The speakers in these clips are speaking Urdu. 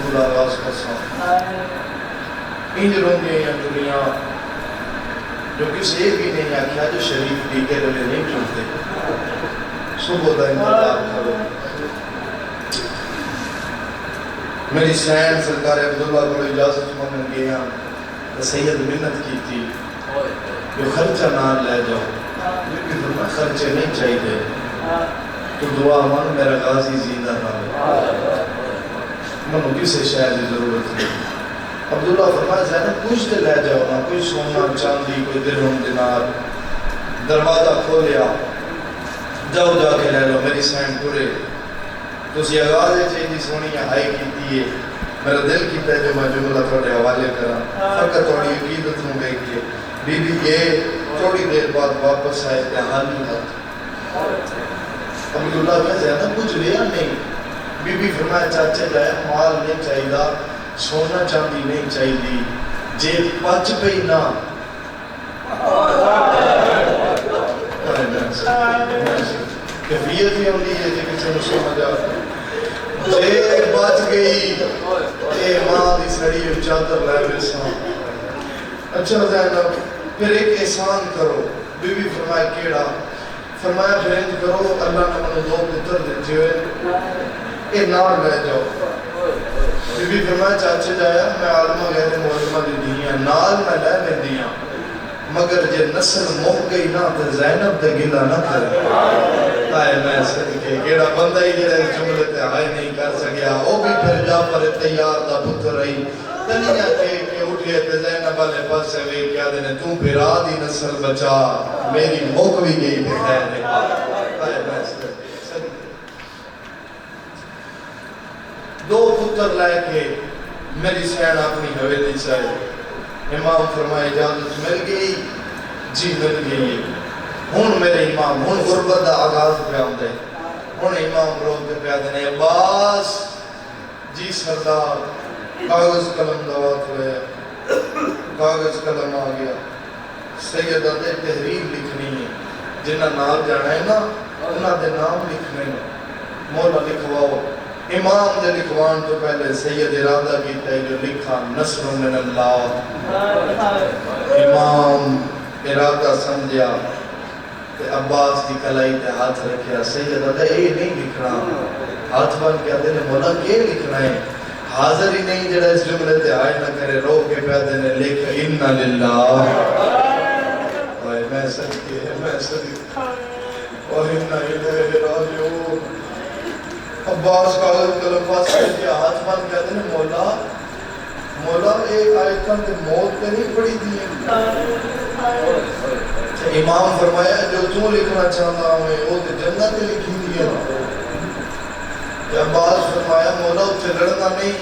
موضوع آغاز کرساں انج روندے ہیں دنیا جو کسی ایک بھی نہیں آکھا جو شریف دیکھے رلے نہیں چلتے صبح دا انتظار کرو میری سین سرکار عبداللہ کو اجازت مانگن گیا تو سید منت کی تھی جو خرچہ نہ لے جاؤ لیکن فرمایا خرچے نہیں چاہیے تو دعا مانگ میرا غازی زندہ رہا منو کسے شہر کی ضرورت نہیں عبداللہ فرمایا زینب کچھ دے لے جاؤ نا کوئی سونا چاندی کوئی درہم دینار دروازہ کھولیا جاؤ جا کے لے لو میری سین پورے تو اسی آغاز چاہیے سونی ہائی کیتی ہے میرا دل کیتا ہے جو میں جملہ تھوڑے حوالے کرا فقط تھوڑی عقیدت نو دیکھئے بی بی یہ تھوڑی دیر بعد واپس آئے تے حال نہیں ہاتھ عبداللہ کہا زیادہ کچھ لیا نہیں بی بی فرمایا چاچے جائے مال نہیں چاہیدہ سونا چاندی نہیں چاہیدی جے پچ پئی نہ کیفیت ہی ہوندی ہے جے کسی نے سمجھ آتا جے بچ گئی اے ماں دی سڑی اور چادر لے بیساں اچھا زینب پھر ایک احسان کرو بی بی فرمایا کیڑا فرمایا پھر انج کرو اللہ نے منو دو پتر دیتے ہوئے اے نار لے جاؤ بی بی فرمایا چاچے جایا میں عالمہ غیر معلومہ دی دیاں نال میں لے میں دیاں مگر جے نسل موہ گئی نا تو زینب دے گلہ نہ کرے آئے میں صدقے کیڑا بندہ ہی جڑے جملے تے آئے نہیں کر سکیا وہ بھی پھر جعفر تیار دا پتر رہی تنیا کہ اٹھے تے زینب والے پاس سے وے کیا دینے تم پھر آدھی نسل بچا میری موک بھی گئی تے خیر ہے آئے میں صدقے دو پتر لے کے میری سین اپنی حویلی چاہے امام فرمائے اجازت مل گئی جی مل گئی ہون میرے امام ہون غربت دا آغاز پہ آمدے ہون امام روز پہ پیادے نے عباس جی سردار کاغذ قلم دوات ہوئے کاغذ قلم آ گیا سیدہ دے تحریر لکھنی ہے جنہ نام جانا ہے نا انہاں دے نام لکھنے ہیں مولا لکھواؤ امام دے لکھوان تو پہلے سید ارادہ کیتا ہے جو لکھا نصر من اللہ امام ارادہ سمجھا تے عباس کی کلائی تے ہاتھ رکھیا سید ارادہ اے نہیں لکھنا ہاتھ بن کے آتے نے مولا کیا لکھنا ہے حاضر ہی نہیں جڑا اس جملے تے آئے نہ کرے رو کے پیادے نے لکھ انَّ للہ میں صدقے وَإِنَّ إِلَيْهِ رَاجِعُونَ عباس کاغذ قلم پاس کیا ہاتھ بند کہتے ہیں مولا ایک آیتاں تے موت تے نہیں پڑی دی امام فرمایا جو تو لکھنا چاہتا ہوں وہ تے جنت لکھی دی ہے عباس فرمایا مولا اتھے لڑنا نہیں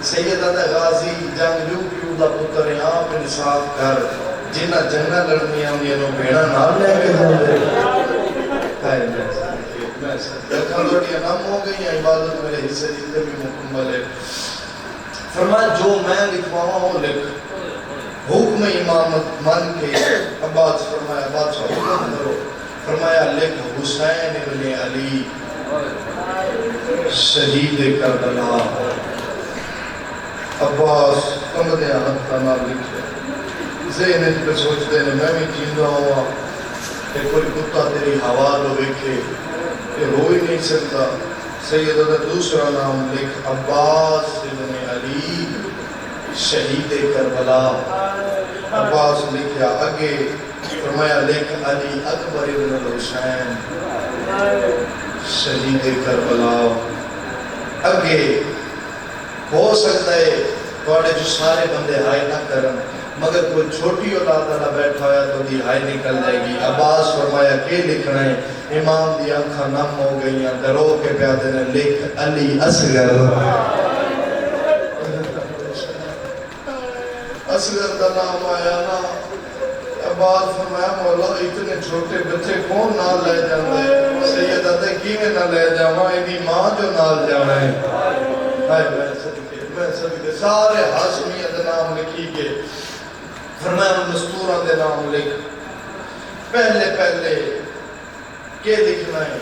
سیدہ غازی جنگجو کیوں دا پتر ہے آپ انصاف کر جنہ جنگہ لڑنی ہم یہ نو بیڑا نہ لے کے ہوں دے رکھن روٹیاں نم ہو گئی ہیں عبادت میرے حصے جتنے بھی مکمل ہے فرمایا جو میں لکھواؤں وہ لکھ حکم امامت من کے عباس فرمایا بادشاہ حکم کرو فرمایا لکھ حسین ابن علی شہید کربلا عباس کمدے آنت کا نام لکھے ذہن پہ سوچتے ہیں میں بھی جیندہ ہوا کہ کوئی کتا تیری حوال ہو ویکھے کہ ہو ہی نہیں سکتا سیدہ دوسرا نام لکھ عباس ابن علی شہید کربلا عباس لکھیا اگے فرمایا لکھ علی اکبر ابن الحسین شہید کربلا اگے ہو سکتا ہے توڑے جو سارے بندے ہائے نہ کرن مگر کوئی چھوٹی اولاد نہ بیٹھا ہویا تو دی ہائے نکل جائے گی عباس فرمایا کہ لکھنا ہے امام دی آنکھاں نم ہو گئی ہیں درو کے پیادے نے لکھ علی اصغر اصغر دا نام آیا نا عباس فرمایا مولا اتنے چھوٹے بچے کون نال لے جاندے سیدہ تے کیویں نہ لے جاواں ایدی ماں جو نال جانا ہے ہائے میں صدقے سارے ہاشمیت نام لکھی کے فرمایا مستورہ دے نام لکھ پہلے کہ لکھنا ہے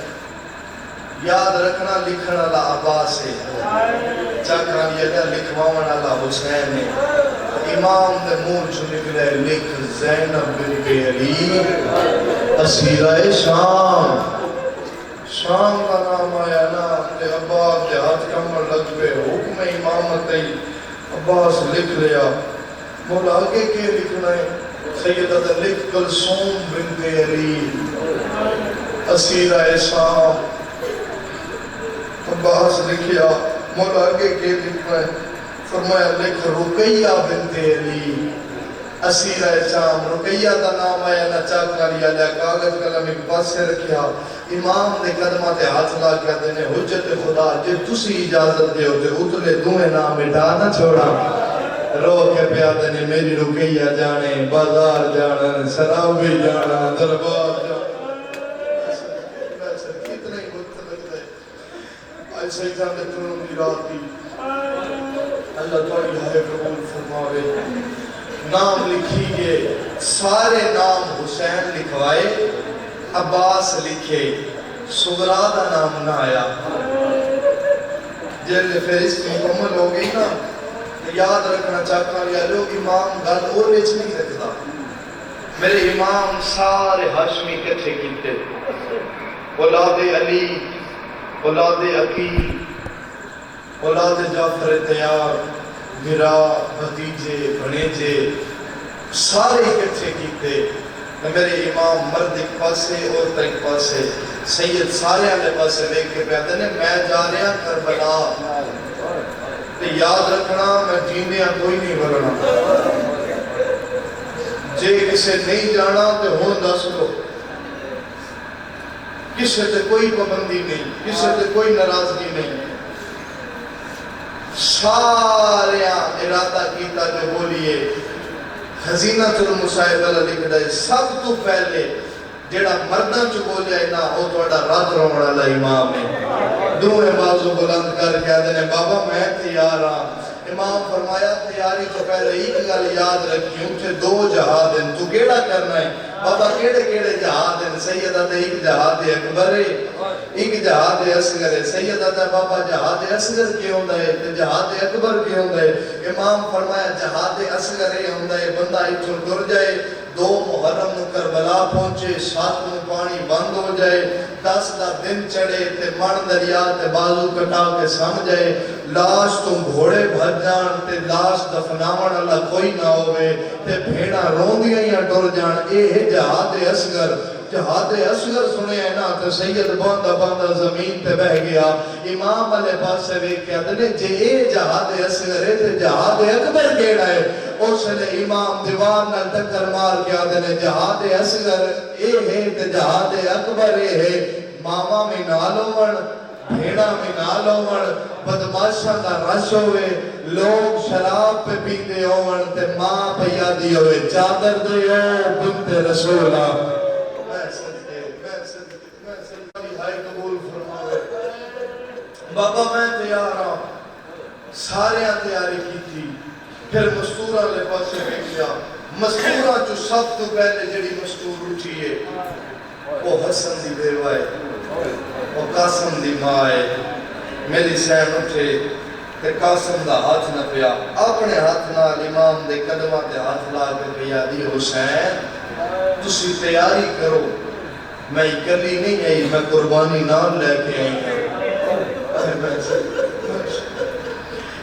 یاد رکھنا لکھنا اللہ عباس ہے چاکران یہ لکھواون والا حسین نے امام دے منہ چ نکلے لکھ زینب بنت علی اسیرہ شام شام کا نام آیا نا تے عباس دے ہاتھ کمر لگ پہ حکم امامت ای عباس لکھ لیا مولا آگے کے لکھنا ہے سیدہ لکھ کلثوم بنت علی اسیرہ شام عباس لکھیا مولا آگے کے لکھنا ہے فرمایا لکھ رقیہ بنت علی اسیرہ شام رقیہ دا نام آیا نا چاکر لیا لیا کاغذ قلم ایک پاس سے رکھیا امام نے قدمہ تے ہاتھ لا کیا دینے حجت خدا جب تسی اجازت دے ہوتے اتلے دوئے نام مٹا نہ چھوڑا رو کے پیادے نے میری رقیہ جانے بازار جانا سراوی جانا دربار جانا کتنے وقت لگتا ہے آج سیدہ نے تنوں کی رات دی اللہ تعالی ہے قبول فرماوے نام لکھیے سارے نام حسین لکھوائے عباس لکھے صغرا دا نام نہ آیا جب فہرست مکمل ہو گئی نا یاد رکھنا چاہتا ہوں یا لوگ امام گل اور وچ نہیں رکھتا میرے امام سارے ہاشمی کٹھے کیتے اولاد علی اولاد عقیل اولاد جعفر تیار میرا بھتیجے بھنیجے سارے اکٹھے کیتے میرے امام مرد ایک پاسے عورت ایک پاسے سید سارے والے پاسے لے کے پیادے نے میں جا رہا کربلا یاد رکھنا میں جیندیاں کوئی نہیں مرنا جے کسے نہیں جانا تو ہون دس دو کسے تے کوئی پابندی نہیں کسے تے کوئی ناراضگی نہیں سارے ارادہ کیتا جو بولیے خزینہ المصائب اللہ لکھ دے سب تو پہلے جیڑا مردہ چو بولیا ہے نا وہ توڑا رات روڑا اللہ امام ہے دوئے بازو بلند کر کے آدھنے بابا میں تیار ہاں امام فرمایا تیاری تو پہلے ایک گل یاد رکھی اٹھے دو جہاد ہیں تو کیڑا کرنا ہے بابا کیڑے کیڑے جہاد ہیں سیدہ تے ایک جہاد اکبر ہے ایک جہاد اصغر ہے سیدہ تے بابا جہاد اصغر کی ہوندہ ہے تے جہاد اکبر کی ہوندہ ہے امام فرمایا جہاد اصغر ہے ہوندہ ہے بندہ ایچھو گر جائے 2 محرم نو کربلا پہنچے 7 نو پانی بند ہو جائے 10 دا دن چڑھے تے من دریا تے بازو کٹا کے سم جائے لاش تو گھوڑے بھج جان تے لاش دفناون اللہ کوئی نہ ہوئے تے بھیڑا روندیاں یا ڈر جان اے ہے جہاد اصغر جہاد اصغر سنے ہیں نا تے سید باندہ باندہ زمین تے بہ گیا امام علیہ پاس سے ویک کیا دنے جے اے جہاد اصغر ہے تے جہاد اکبر کیڑا ہے اس نے امام دیوان نہ ٹکر مار کیا دنے جہاد اصغر اے ہے تے جہاد اکبر اے ہے ماما میں نالومن بھیڑا میں نالومن بدماشاں دا رش ہوئے لوگ شراب پہ پیندے ہوئن تے ماں پیا دی ہوئے چادر دے ہو بنت رسولہ بابا میں تیار ہوں سارے تیاری کی تھی پھر مستورہ لے پاسے بیٹھیا مستورہ جو سب تو پہلے جڑی مستور اٹھی ہے وہ حسن دی بیوائے وہ قاسم دی ماں ہے میری سین اٹھے کہ قاسم دا ہاتھ نہ پیا اپنے ہاتھ نہ امام دے قدمہ دے ہاتھ لا کے پیا دی حسین تسی تیاری کرو میں اکلی نہیں آئی میں قربانی نام لے کے آئی ہوں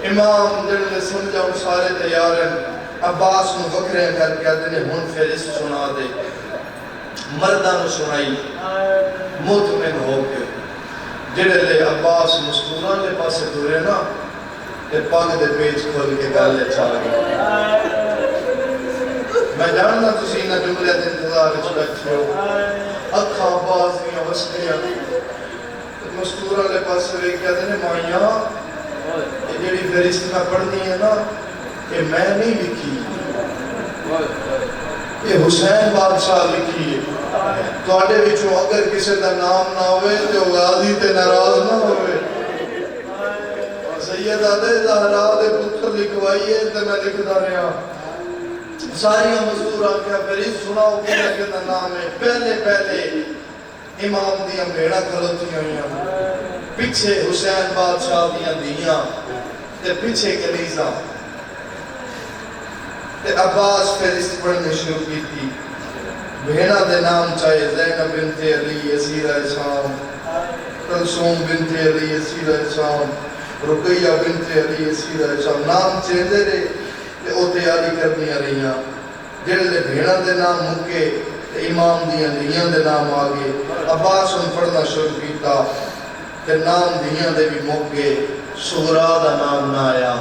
امام جنہوں نے سمجھا سارے تیار ہیں عباس نو وکرے کر کے آدھنے ہون فہرست سنا دے مردہ نو سنائی مطمئن ہو کے جنہوں لے عباس مستورہ کے پاس دورے نا کہ پاک دے پیچ کھول کے گالے چاہ گئے میں جاننا تسی نہ جملے دے انتظار اچھ بیٹھے ہو اکھا عباس دیا وسکیاں مستورہ لے پاس سے کیا دینے مائیاں یہ جڑی فہرست میں پڑھنی ہے نا کہ میں نہیں لکھی یہ حسین بادشاہ لکھی ہے تو آٹے بچوں اگر کسی دا نام نہ ہوئے تو غازی تے ناراض نہ ہوئے سید آدھے زہرا دے پتر لکھوائیے تے میں لکھ دا رہا ساریاں مستورہ کیا فہرست سناؤ کیا کہ نام ہے پہلے امام دیاں بھیڑا کھلوتیاں ہوئیاں پیچھے حسین بادشاہ دیاں دیاں تے پیچھے کنیزہ تے عباس فہرست پڑھنے شروع کی تھی بہنہ دے نام چاہے زینب بنت علی اسیرہ اسلام کلثوم بنت علی اسیرہ اسلام رقیہ بنت علی اسیرہ اسلام نام چیندے رہے تے او تیاری کرنی رہیاں جڑے بھیڑا دے نام مکے امام دیاں دیاں دے نام آگے عباس ان پڑھنا شروع کیتا تے نام دیاں دے بھی مکے سغرا دا نام نہ آیا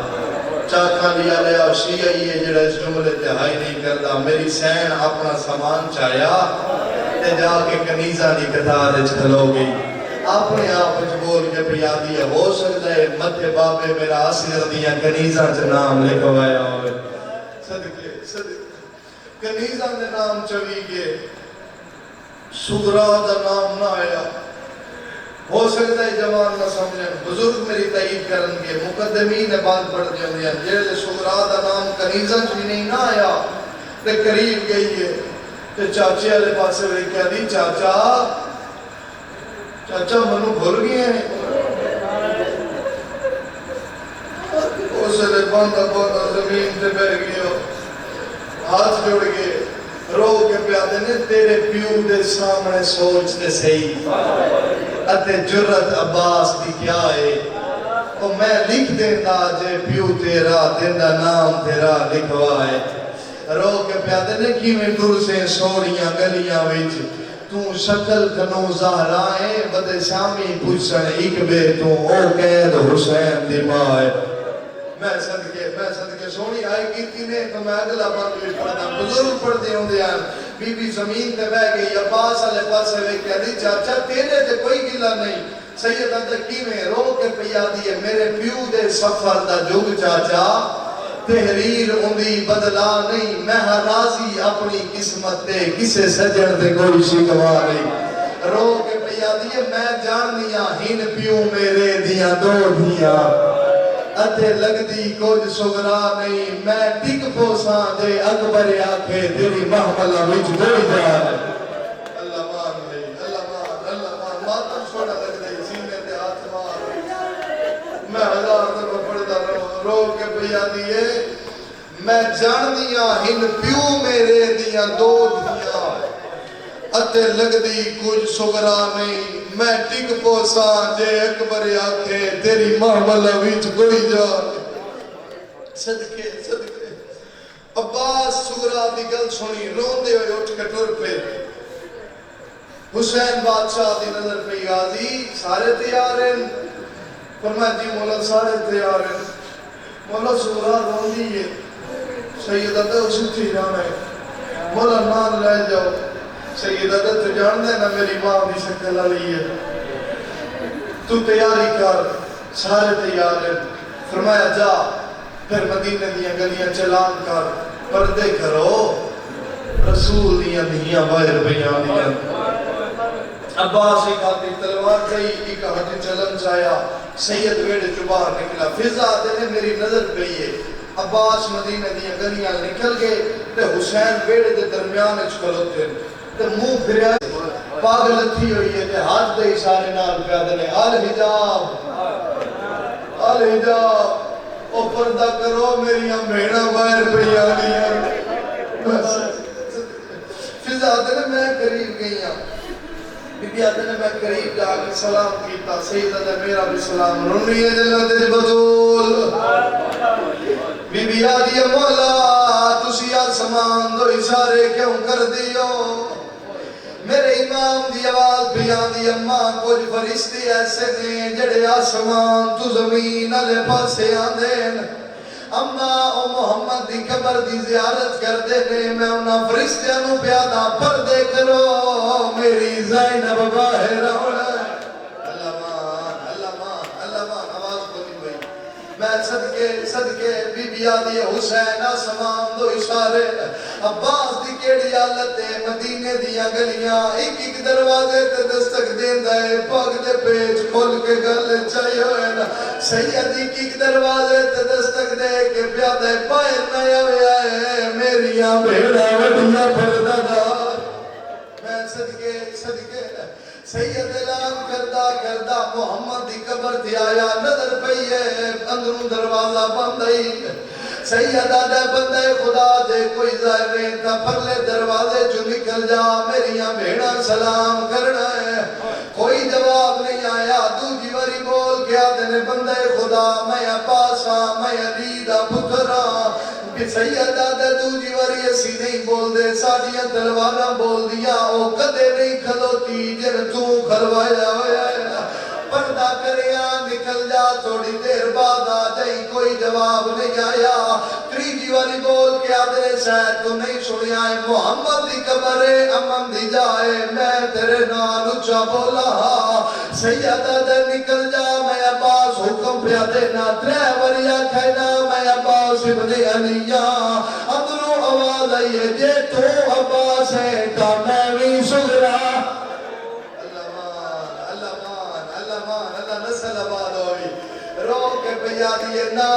چاکھا لیا لیا شیعہ یہ جڑا اس جملے تہائی نہیں کرتا میری سین اپنا سامان چاہیا تے جا کے کنیزہ دی قطار اچھ کھلو گئی اپنے آپ اچھ بول کے پیادی ہے ہو سکتا ہے مدھے بابے میرا اصغر دیاں کنیزہ چھ نام لکھوایا ہوئے صدقے صدقے کنیزہ دے نام چوی گئے سغرا دا نام نہ آیا ہو سکتا ہے جوان نہ سمجھیں بزرگ میری تائید کرن گے مقدمین بات پڑھ دیا دیا جیلے سغرا دا نام کنیزہ چوی نہیں نہ آیا تے قریب گئی ہے تے چاچے والے پاسے ہوئے کیا دی چاچا منو بھول گئے ہیں اسے لے باندھا زمین تے بہ گئے ہو ہاتھ جوڑ گئے رو کے پیادے نے تیرے پیو دے سامنے سوچ دے صحیح اتے جرت عباس دی کیا ہے او میں لکھ دینا جے پیو تیرا دینا نام تیرا لکھوا ہے رو کے پیادے نے کی میں دور سے سوڑیاں گلیاں ویچ تو شکل کنو زہرائیں بدے شامی پوچھن ایک بے تو او قید حسین دی ماں ہے میں صدقے سونی آئی کیتی نے تو میں اگلا بات بھی پڑھتا بزرگ پڑھتے ہوں دے آن بی بی زمین تے بہ گئی عباس علیہ پاسے وے کہہ دی چاچا تیرے تے کوئی گلہ نہیں سیدہ تکی میں رو کے پیادی ہے میرے پیو دے سفر دا جگ چاچا تحریر اندی بدلا نہیں میں راضی اپنی قسمت تے کسے سجن تے کوئی شکوا نہیں رو کے پیادی ہے میں جان دیا ہن پیو میرے دیا دو دیا اتے لگ دی کچھ سغرا نہیں میں ٹک پوساں دے اکبر آکھے تیری محملہ وچ دوئی جا اللہ مان لئی اللہ مان ماتم چھوڑا لگ دی سینے تے ہاتھ مار میں ہزار دفعہ پڑھتا رو کے پیا دیئے میں جان دیا ہن پیو میرے دیا دو دیا اتے لگ دی کچھ سغرا نہیں میں ٹک پوسا جے اکبر آکھے تیری محملہ ویچ کوئی جا صدقے عباس سغرا دی گل سنی رون دے ہوئے اٹھ کٹور پہ حسین بادشاہ دی نظر پہ غازی سارے تیار ہیں فرمایا جی مولا سارے تیار ہیں مولا سغرا رون دیئے سیدہ تے اسی تھی جانا ہے مولا نان لے جاؤ سیدہ تو جان دے نا میری ماں بھی شکل آئی ہے تو تیاری کر سارے تیار ہیں فرمایا جا پھر مدینہ دیا گلیاں چلان کر پردے کرو رسول دیا دیا باہر بیان دیا عباس ایک ہاتھی تلوار گئی ایک ہاتھی چلن چاہیا سید ویڑے جو باہر نکلا فضا دینے میری نظر پہی ہے عباس مدینہ دیا گلیاں نکل گئے تے حسین ویڑے دے درمیان اچھکلوتے ہیں تے منہ پھریا پاگل تھی ہوئی ہے تے ہاتھ دے اشارے نال پیادے نے الحجاب او پردہ کرو میری بہناں باہر پڑی آنی ہیں فضا آتے نے میں قریب گئی ہوں بی بی آتے نے میں قریب جا کے سلام کیتا سیدہ نے میرا بھی سلام رونی ہے جنت بطول بی بی آدھی مولا تسی آسمان دو اشارے کیوں کر دیو میرے امام دی آواز بیان دی اماں کچھ فرشتے ایسے نے جڑے آسمان تو زمین علیہ پاسے آندین اماں او محمد دی قبر دی زیارت کر دے نے میں انہاں فرشتیاں نو پیادا پردے کرو میری زینب باہر آوڑا اللہ مان آواز بولی بھئی میں صدقے بی بی آدھی حسین آسمان دو اشارے عباس دی کیڑی حالت ہے مدینے دیا گلیاں ایک دروازے تے دستک دین دائے پاک دے پیچ کھول کے گل چاہیے ہوئے نا سید ایک دروازے تے دستک دے کے پیادہ باہر نیا ہویا ہے میریاں بھیڑا وڈیاں پردہ دار میں سید اعلان کردہ محمد دی قبر تے آیا نظر پئی ہے اندروں دروازہ بند ہی سیدہ دے بندے خدا دے کوئی ظاہر نہیں تھا پرلے دروازے جو نکل جا میریاں بھیڑا سلام کرنا ہے کوئی جواب نہیں آیا دوجی واری بول گیا دینے بندے خدا میں عباس ہاں میں علی دا پتر ہاں کہ سیدہ دے دوجی واری اسی نہیں بول دے ساڑیاں تلواراں بول دیا او کدے نہیں کھلوتی جن تو کھلوایا ہویا ہے پردہ کریا نکل جا تھوڑی دیر بعد آ جائی کوئی جواب نہیں آیا تریجی والی بول کے آدھرے شاید تو نہیں سنیا ہے محمد دی قبر امن دی جائے میں تیرے نال اچھا بولا سیدہ دے نکل جا میں عباس حکم پہ دینا ترے وریا کھینا میں عباس ابن علیہ اندروں آواز آئیے جے تو عباس ہے تا میں بھی سگرا نسل آباد ہوئی رو کے پیا دیئے نہ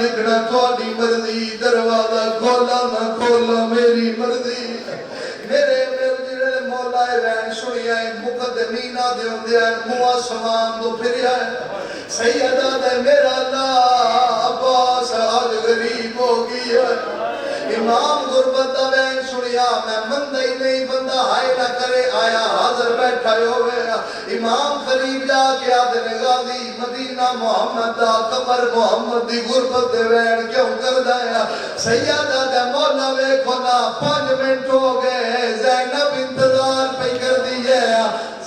لکھنا تھوڑی مرضی دروازہ کھولا نہ کھولا میری مرضی میرے جڑے مولا وین سنی ہے مقدمینہ دے ہوندے ہیں موا سمان دو پھر ہے سیدہ دے میرا اللہ عباس آج غریب ہو گئی ہے امام غربت وین سنیا میں مندہ ہی نہیں بندہ ہائے نہ کرے آیا حاضر بیٹھا ہوئے امام قریب جا کے آدھنے غازی مدینہ محمد دا قبر محمد دی غربت وین کیوں کر دایا سیدہ دے مولا ویکھو نا 5 منٹ ہو گئے زینب انتظار پہ کر دیئے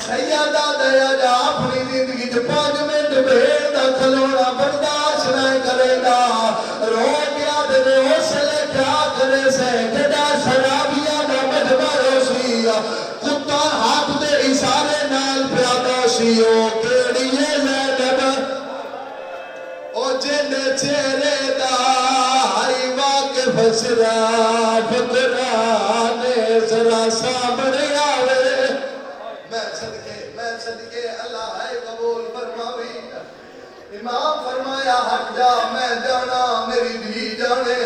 سیدہ دے جا اپنی زندگی 5 منٹ بھیڑ دا کھلونا برداشت نہ کرے گا رو گیا دے حوصلے کیا کرے سے جدا شرابیاں دا مجمع سی کتا ہاتھ دے اشارے نال پیادا سی او کیڑیے زینب او جن چہرے دا ہائی واقف شراف قرآن ذرا سامنے آوے میں صدقے اللہ ہے قبول فرماوی امام فرمایا ہٹ جا میں جانا میری بھی جانے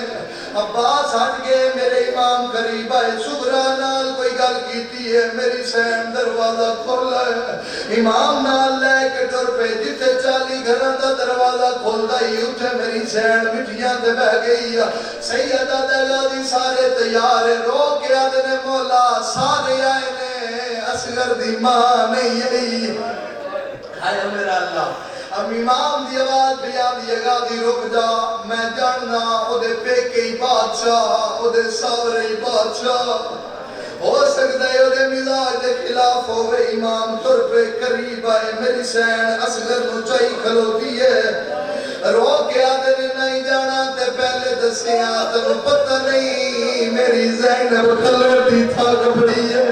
عباس ہٹ گئے میرے امام قریب آئے سغرا نال کوئی گل کیتی ہے میری سین دروازہ کھولا ہے امام نال لے کے ٹر پہ جتے 40 گھران دا دروازہ کھول دائی اٹھے میری سین مٹھیاں دے بہ گئی سیدہ دلادی سارے تیار رو کے آدھنے مولا سارے آئے نے اصغر دی ماں نہیں آئی ہائے میرا اللہ اب امام دی آواز بھی آدھی غازی رک جا میں جاننا او دے پیکے ہی بادشاہ او دے ساورے ہی بادشاہ ہو سکتا ہے او دے مزاج دے خلاف ہوئے امام تر پہ قریب آئے میری سین اصغر نچائی کھلوتی ہے رو کے آدھنے نہیں جانا تے پہلے دسے آدھنو پتہ نہیں میری زینب کھلوتی تھا کپڑی ہے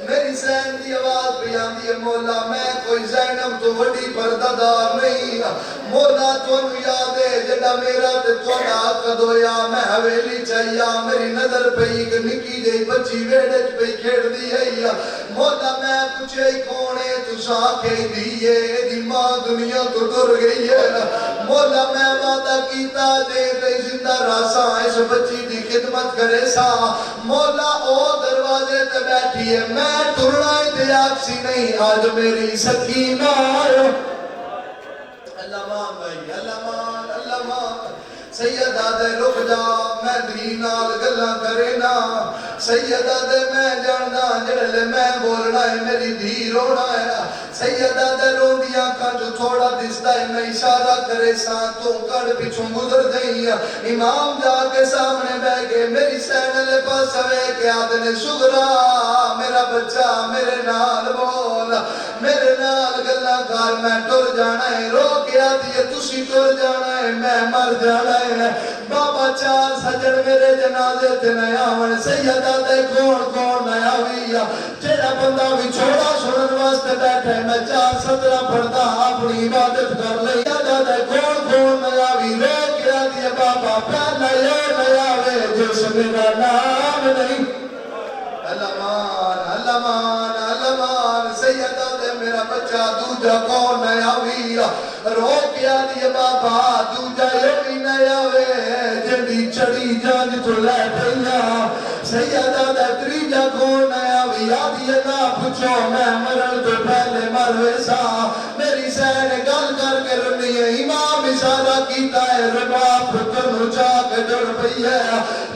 میری زین دی آواز بیان دی مولا میں کوئی زینب تو وڈی پردادار نہیں مولا تو انو یاد ہے جڑا میرا تے توڑا قد ہویا میں حویلی چاہیا میری نظر پہ ایک نکی جئی بچی ویڑج پہ کھیڑ دی ہے مولا میں پوچھے کونے تو شاکے دیئے دی ماں دنیا تو ڈر گئی ہے مولا میں وعدہ کیتا دے دے زندہ راسا اس بچی دی خدمت کرے سا مولا او دروازے تے بیٹھی ہے میں ٹرنا اتیاک سی نہیں آج میری سکینہ اللہ مان بھائی اللہ مان سیدہ دے رک جا میں دینال گلہ کرے نا سیدہ دے میں جاننا جڑلے میں بولنا ہے میری دھی رونا ہے سیدہ دے رو دیا کا جو تھوڑا دستا ہے میں اشارہ کرے ساتھوں کڑ پچھوں گزر دیں امام جا کے سامنے بہ گئے میری سینلے پاس ہوئے کہ آدھنے سغرا میرا بچہ میرے نال بول میرے نال گلہ کار میں ٹر جانا ہے رو کے آدھی ہے تسی ٹر جانا ہے میں مر جانا ہے بابا 4 سجن میرے جنازے تے نیا ون سیدہ دے کون نیا ہوئی جیڑا بندہ بھی چھوڑا سنن واسطے بیٹھے میں 4 صدرہ پڑھتا اپنی عبادت کر لئی سیدہ دے کون نیا ہوئی رو کے آدھی ہے بابا پہلا یہ نیا ہوئے جس میرا نام نہیں اللہ مان سیدہ دے میرا بچہ دوجہ کون نیا ہوئی رو کیا دیئے بابا دوجہ یہ بھی نیا ہوئے جنی چڑی جان تو لے پہیا سیدہ دے تریجہ کون نیا ہوئی آدھی نا پچھ پچھو میں مرن تو پہلے مروے سا میری سین گل کر کے رنی ہے امام اشارہ کیتا ہے رباب پتر جا کے جڑ پئی ہے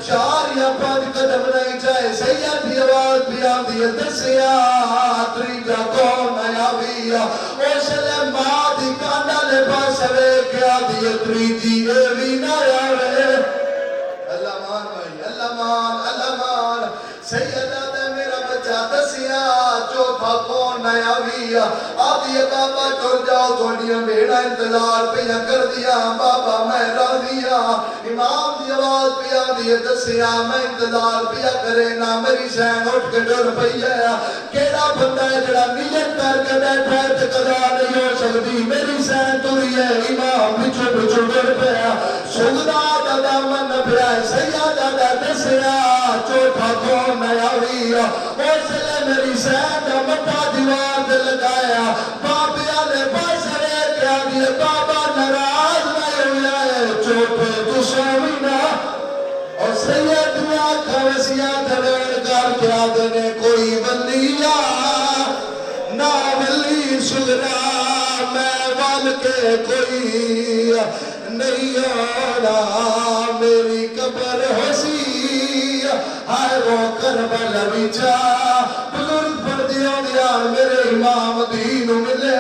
4 یا 5 قدم نہیں جائے سید دی آواز بھی آتی ہے دسیا تریجا کون آیا بھی اس لئے ماں دی کانا لے پاس وے کیا دی تریجی اے بھی نہ آوے اللہ مان بھائی اللہ مان سیدہ دے میرا بچہ دسیا چوتھا کون نیا بھی آدھی بابا چل جاؤ تھوڑیاں بیڑا انتظار پہ کر دیا بابا میں راضیا امام دی آواز پہ آدھی دسیا میں انتظار پہ کرے نا میری سین اٹھ کے ڈر پئی ہے کیڑا بندہ ہے جڑا نیت کر کے بیٹھا ہے تے قضا نہیں ہو سکتی میری سین توری ہے امام پچھو ڈر پیا سجدہ دا دامن پیا سیدہ دا دسیا چوتھا کون نیا بھی اس لئے میری سین دا مٹا دیوار دے لگایا بابیا نے پاس رے کیا دیئے بابا نراز نہیں ہویا ہے چوپے تو سوینا اور سید دعا خوشیاں دھڑڑ کر کیا دینے کوئی ولیہ نا ولی سگرا میں وال کے کوئی نہیں آنا میری قبر حسی ہائے وہ کربل بیچا بزرگ پردیوں دیا میرے امام دین ملے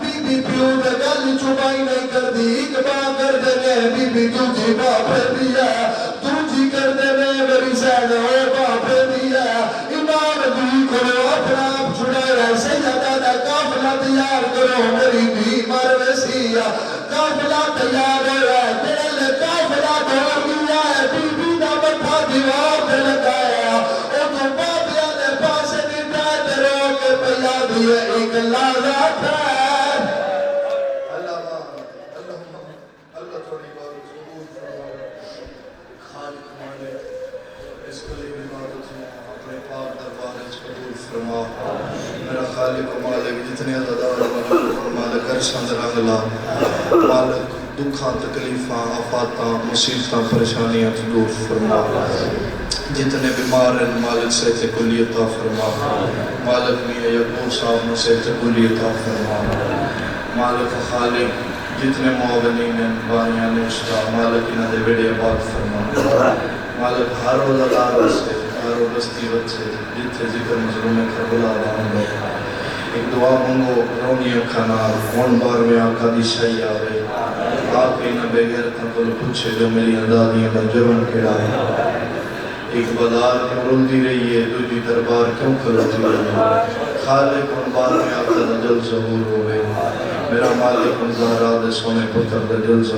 بی بی پیو دے گل چوبائی نہیں کر دی اقبا کر دینے بی بی تجھی باپے دیا تجھی کر دینے میری سین ہوئے باپے دیا امام دی کرو اپنا آپ چھڑایا سیدہ دا کافلہ تیار کرو میری دی مرویسی کافلہ تیار ہوا ہے تیرے لئے کافلہ دھوڑ گیا ہے بی بی دا بٹھا دیوار دے لگایا او تو بابیا نے پاسے دی بیت رو کے پیا دیئے ایک لازات ہے اللہ تھوڑی بار قبول فرما خالق مالک اس کو لئے عبادت ہوں اپنے پاک دربار اس قبول فرما میرا خالق و مالک جتنے عددار مالک ارشان درانگلا مالک دکھاں تکلیفاں آفاتاں مصیبتاں پریشانیاں دور فرما جتنے بیمار ہیں مالک صحت کلی عطا فرما مالک میاں یقور صاحب نے صحت کلی عطا فرما مالک خالق جتنے معاونین ہیں بانیاں نوشتہ مالک انہاں دے بیڑے آباد فرما مالک ہر روزہ سے ہر بستی بچے جتنے ذکر مظلوم کربلا رہا ایک دعا مونگو رونی اکھانا کون بار میں آقا دی شاہی آوے آقا انہاں بغیر تنکل پوچھے جو میری اندادیاں دا جرم کڑا ہے ایک بازار میں رندی رہی ہے دوجی دربار کیوں کھلتی رہی ہے خالق ان بار میں آقا دا جل ظہور ہوئے میرا مالک ان زہرہ دے سونے پتر دا جل ظہور